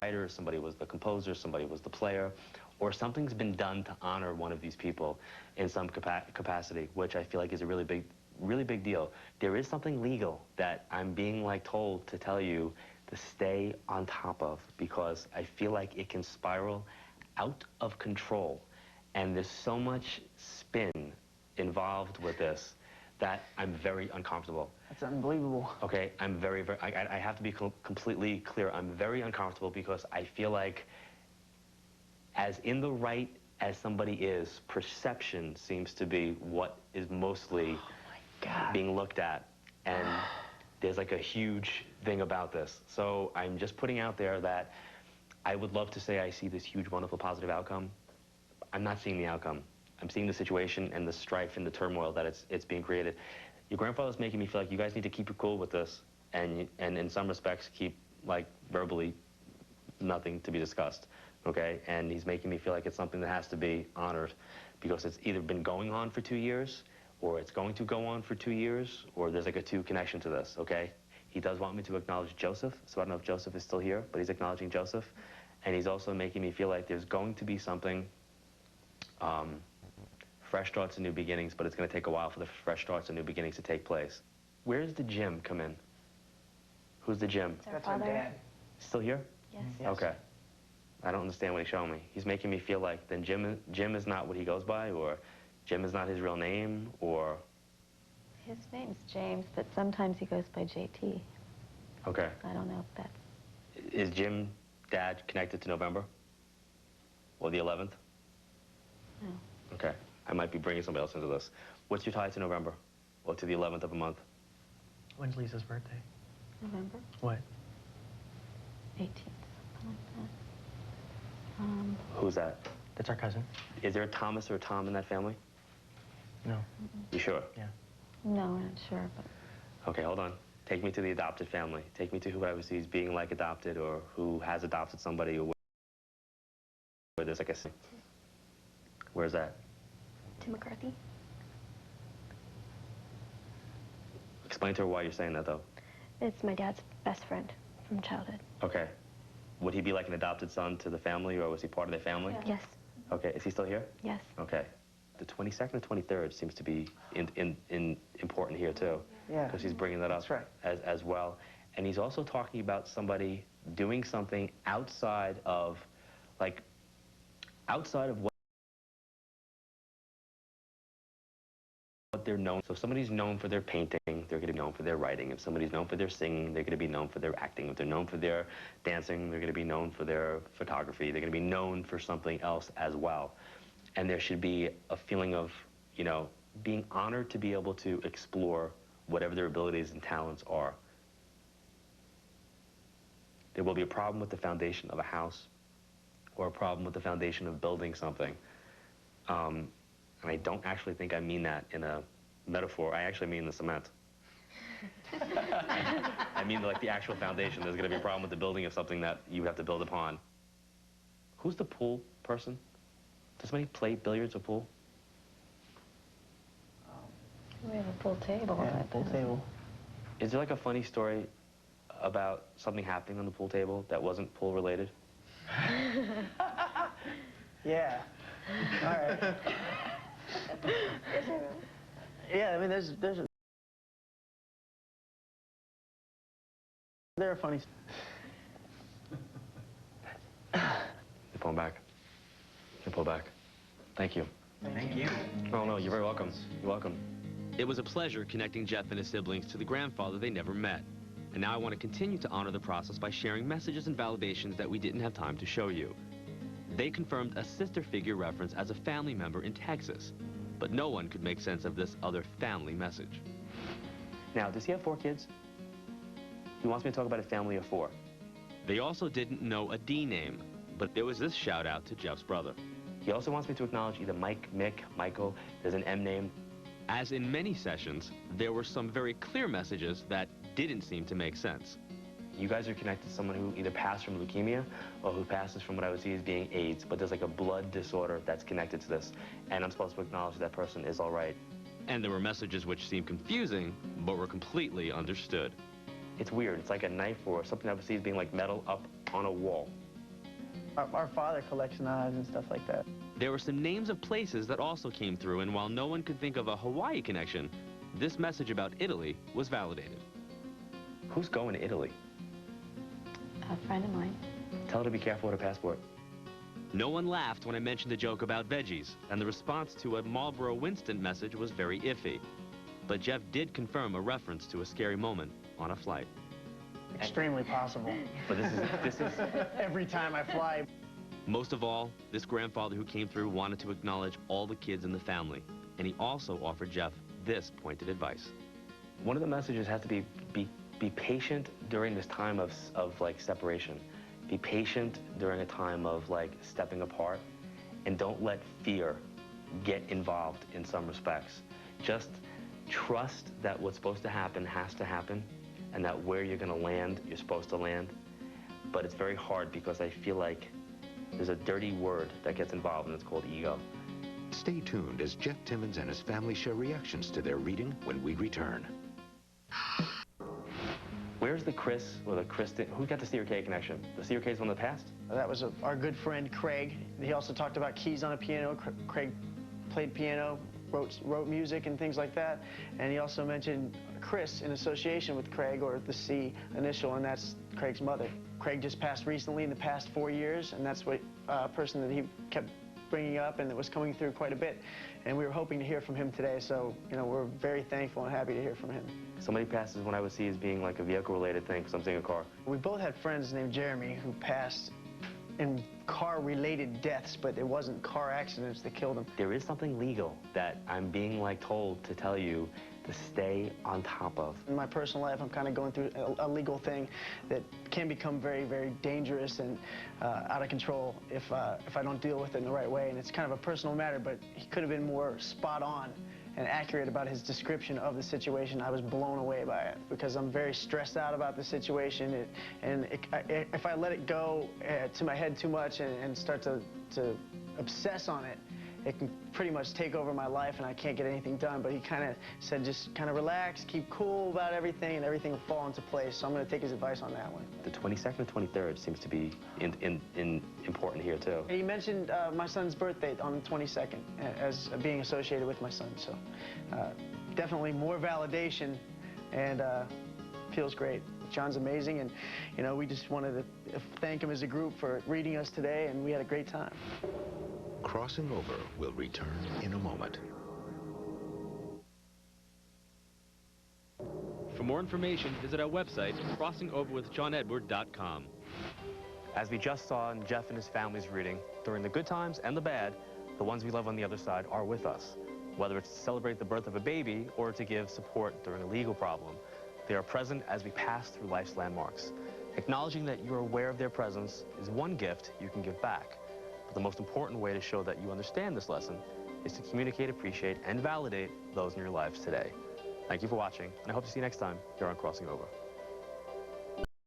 writer, somebody was the composer, somebody was the player, or something's been done to honor one of these people in some capacity, which I feel like is a really big deal. There is something legal that I'm being told to tell you to stay on top of, because I feel like it can spiral out of control. And there's so much spin involved with this that I'm very uncomfortable. That's unbelievable. Okay, I'm I have to be completely clear. I'm very uncomfortable because I feel like as in the right as somebody is, perception seems to be what is mostly being looked at. And there's like a huge thing about this. So I'm just putting out there that I would love to say I see this huge, wonderful, positive outcome. I'm not seeing the outcome. I'm seeing the situation and the strife and the turmoil that it's being created. Your grandfather's making me feel like you guys need to keep it cool with this, and in some respects keep verbally nothing to be discussed, okay? And he's making me feel like it's something that has to be honored, because it's either been going on for 2 years, or it's going to go on for 2 years, or there's like a two connection to this, okay? He does want me to acknowledge Joseph, so I don't know if Joseph is still here, but he's acknowledging Joseph. And he's also making me feel like there's going to be something, fresh starts and new beginnings, but it's going to take a while for the fresh starts and new beginnings to take place. Where does the Jim come in? Who's the Jim? That's our dad. Still here? Yes. Okay. I don't understand what he's showing me. He's making me feel like then Jim is not what he goes by, or Jim is not his real name, or... His name's James, but sometimes he goes by JT. Okay. I don't know if that's... Is Jim, Dad, connected to November? Or the 11th? No. Okay. I might be bringing somebody else into this. What's your tie to November? Or to the 11th of a month? When's Lisa's birthday? November? What? 18th, something like that. Who's that? That's our cousin. Is there a Thomas or a Tom in that family? No. You sure? Yeah. No, I'm not sure, but... Okay, hold on. Take me to the adopted family. Take me to who I would see as being adopted, or who has adopted somebody, or where there's a... Where's that? Tim McCarthy. Explain to her why you're saying that, though. It's my dad's best friend from childhood. Okay. Would he be like an adopted son to the family, or was he part of their family? Yeah. Yes. Okay. Is he still here? Yes. Okay. The 22nd or 23rd seems to be important here, too. Yeah. Because he's bringing that up. That's right. as well. And he's also talking about somebody doing something outside of what they're known. So if somebody's known for their painting, they're going to be known for their writing. If somebody's known for their singing, they're going to be known for their acting. If they're known for their dancing, they're going to be known for their photography. They're going to be known for something else as well. And there should be a feeling of, being honored to be able to explore whatever their abilities and talents are. There will be a problem with the foundation of a house, or a problem with the foundation of building something. And I don't actually think I mean that in a metaphor. I actually mean the cement. I mean the actual foundation. There's going to be a problem with the building of something that you have to build upon. Who's the pool person? Does somebody play billiards or pool? We have a pool table. Yeah, pool table. Is there a funny story about something happening on the pool table that wasn't pool related? Yeah. All right. Yeah, I mean, there are funny... You pull back. You pull back. Thank you. Thank you. Oh, no, you're very welcome. You're welcome. It was a pleasure connecting Jeff and his siblings to the grandfather they never met. And now I want to continue to honor the process by sharing messages and validations that we didn't have time to show you. They confirmed a sister figure reference as a family member in Texas, but no one could make sense of this other family message. Now, does he have 4 kids? He wants me to talk about a family of 4. They also didn't know a D name, but there was this shout out to Jeff's brother. He also wants me to acknowledge either Mike, Mick, Michael. There's an M name. As in many sessions, there were some very clear messages that didn't seem to make sense. You guys are connected to someone who either passed from leukemia or who passes from what I would see as being AIDS, but there's a blood disorder that's connected to this, and I'm supposed to acknowledge that person is all right. And there were messages which seemed confusing, but were completely understood. It's weird. It's like a knife or something I would see as being metal up on a wall. Our father collects knives and stuff like that. There were some names of places that also came through, and while no one could think of a Hawaii connection, this message about Italy was validated. Who's going to Italy? A friend of mine. Tell her to be careful with her passport. No one laughed when I mentioned the joke about veggies, and the response to a Marlboro Winston message was very iffy. But Jeff did confirm a reference to a scary moment on a flight. Extremely possible. But this is Every time I fly. Most of all, this grandfather who came through wanted to acknowledge all the kids in the family, and he also offered Jeff this pointed advice. One of the messages has to be patient during this time of like separation. Be patient during a time of like stepping apart, and don't let fear get involved in some respects. Just trust that what's supposed to happen has to happen, and that where you're going to land, you're supposed to land. But it's very hard because I feel like there's a dirty word that gets involved, and it's called ego. Stay tuned as Jeff Timmons and his family share reactions to their reading when we return. Where's the Chris or the Kristen? Who got the Steer K connection? The Steer K's from the past? That was our good friend Craig. He also talked about keys on a piano. Craig played piano, wrote music and things like that. And he also mentioned Chris in association with Craig, or the C initial, and that's Craig's mother. Craig just passed recently in the past 4 years, and that's what person that he kept bringing up, and it was coming through quite a bit. And we were hoping to hear from him today, so, you know, we're very thankful and happy to hear from him. Somebody passes when I would see as being like a vehicle-related thing, because I'm seeing a car. We both had friends named Jeremy who passed in car-related deaths, but it wasn't car accidents that killed them. There is something legal that I'm being like told to tell you to stay on top of. In my personal life, I'm kind of going through a legal thing that can become very, very dangerous and out of control if I don't deal with it in the right way. And it's kind of a personal matter, but he could have been more spot on and accurate about his description of the situation. I was blown away by it because I'm very stressed out about the situation. If I let it go to my head too much and start to obsess on it, it can pretty much take over my life and I can't get anything done. But he kind of said, just kind of relax, keep cool about everything, and everything will fall into place. So I'm going to take his advice on that one. The 22nd and 23rd seems to be important here, too. He mentioned my son's birthday on the 22nd as being associated with my son. So definitely more validation, and feels great. John's amazing, and, you know, we just wanted to thank him as a group for reading us today, and we had a great time. Crossing Over will return in a moment. For more information, visit our website, crossingoverwithjohnedward.com. As we just saw in Jeff and his family's reading, during the good times and the bad, the ones we love on the other side are with us. Whether it's to celebrate the birth of a baby or to give support during a legal problem, they are present as we pass through life's landmarks. Acknowledging that you're aware of their presence is one gift you can give back. But the most important way to show that you understand this lesson is to communicate, appreciate, and validate those in your lives today. Thank you for watching, and I hope to see you next time here on Crossing Over.